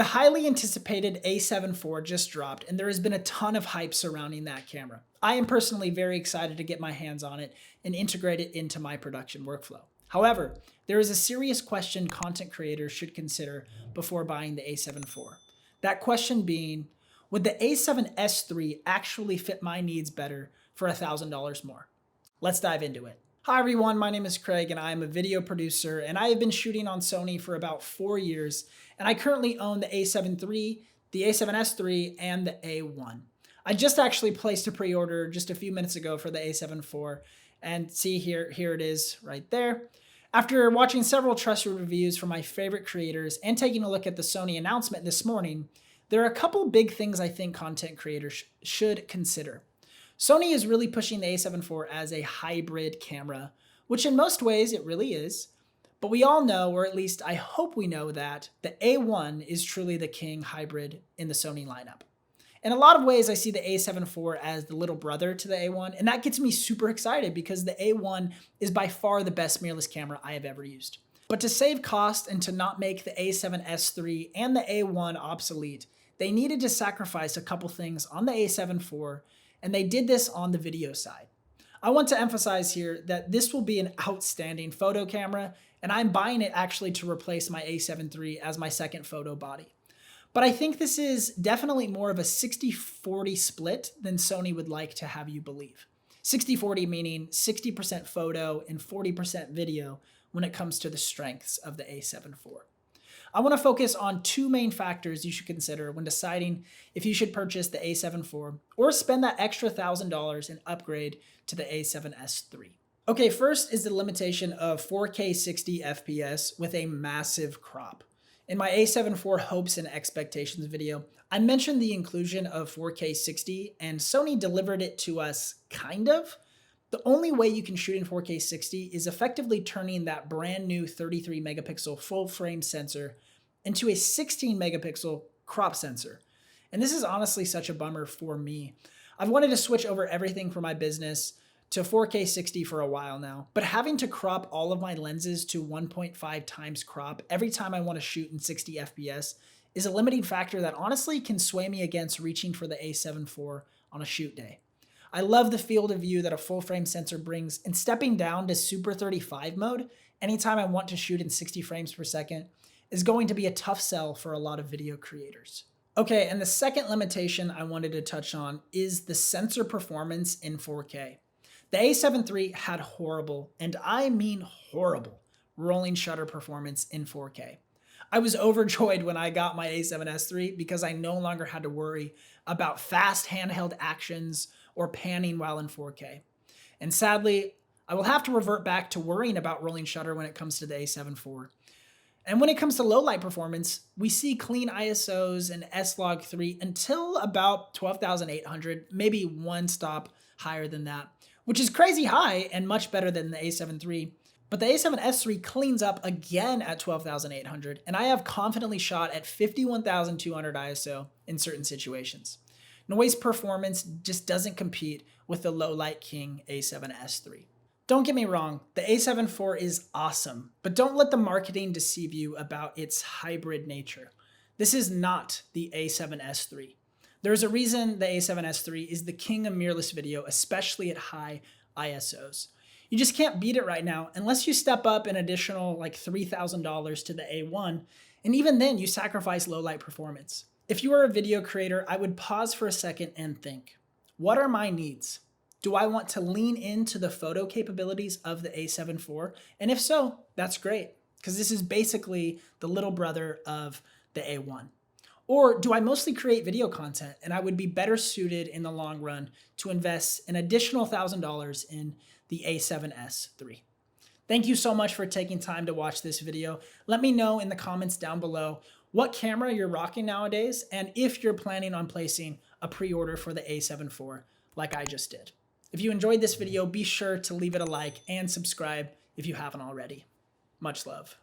The highly anticipated A7 IV just dropped, and there has been a ton of hype surrounding that camera. I am personally very excited to get my hands on it and integrate it into my production workflow. However, there is a serious question content creators should consider before buying the A7 IV. That question being, would the A7S III actually fit my needs better for $1,000 more? Let's dive into it. Hi everyone, my name is Craig and I am a video producer and I have been shooting on Sony for about 4 years and I currently own the A7 III, the A7S III, and the A1. I just actually placed a pre-order just a few minutes ago for the A7 IV and see here it is right there. After watching several trusted reviews from my favorite creators and taking a look at the Sony announcement this morning, there are a couple big things I think content creators should consider. Sony is really pushing the A7 IV as a hybrid camera, which in most ways it really is. But we all know, or at least I hope we know, that the A1 is truly the king hybrid in the Sony lineup. In a lot of ways, I see the A7 IV as the little brother to the A1, and that gets me super excited because the A1 is by far the best mirrorless camera I have ever used. But to save cost and to not make the A7S III and the A1 obsolete, they needed to sacrifice a couple things on the A7 IV, and they did this on the video side. I want to emphasize here that this will be an outstanding photo camera, and I'm buying it actually to replace my A7 III as my second photo body. But I think this is definitely more of a 60-40 split than Sony would like to have you believe. 60-40 meaning 60% photo and 40% video when it comes to the strengths of the A7 IV. I want to focus on two main factors you should consider when deciding if you should purchase the A7 IV or spend that extra $1,000 and upgrade to the A7S III. Okay, first is the limitation of 4K 60 FPS with a massive crop. In my A7 IV hopes and expectations video, I mentioned the inclusion of 4K 60 and Sony delivered it to us kind of. The only way you can shoot in 4K 60 is effectively turning that brand new 33 megapixel full frame sensor into a 16 megapixel crop sensor. And this is honestly such a bummer for me. I've wanted to switch over everything for my business to 4K 60 for a while now, but having to crop all of my lenses to 1.5 times crop every time I want to shoot in 60 FPS is a limiting factor that honestly can sway me against reaching for the A7 IV on a shoot day. I love the field of view that a full frame sensor brings, and stepping down to Super 35 mode anytime I want to shoot in 60 frames per second is going to be a tough sell for a lot of video creators. Okay, and the second limitation I wanted to touch on is the sensor performance in 4K. The A7 III had horrible, and I mean horrible, rolling shutter performance in 4K. I was overjoyed when I got my A7S III because I no longer had to worry about fast handheld actions or panning while in 4K. And sadly, I will have to revert back to worrying about rolling shutter when it comes to the A7 IV. And when it comes to low light performance, we see clean ISOs and S-Log3 until about 12,800, maybe one stop higher than that, which is crazy high and much better than the A7 III. But the A7S III cleans up again at 12,800, and I have confidently shot at 51,200 ISO in certain situations. Noise performance just doesn't compete with the low light king A7S III. Don't get me wrong, the A7 IV is awesome, but don't let the marketing deceive you about its hybrid nature. This is not the A7S III. There's a reason the A7S III is the king of mirrorless video, especially at high ISOs. You just can't beat it right now unless you step up an additional like $3,000 to the A1, and even then you sacrifice low light performance. If you are a video creator, I would pause for a second and think, what are my needs? Do I want to lean into the photo capabilities of the A7 IV? And if so, that's great, because this is basically the little brother of the A1. Or do I mostly create video content and I would be better suited in the long run to invest an additional $1,000 in the A7S III? Thank you so much for taking time to watch this video. Let me know in the comments down below what camera you're rocking nowadays and if you're planning on placing a pre-order for the A7 IV like I just did. If you enjoyed this video, be sure to leave it a like and subscribe if you haven't already. Much love.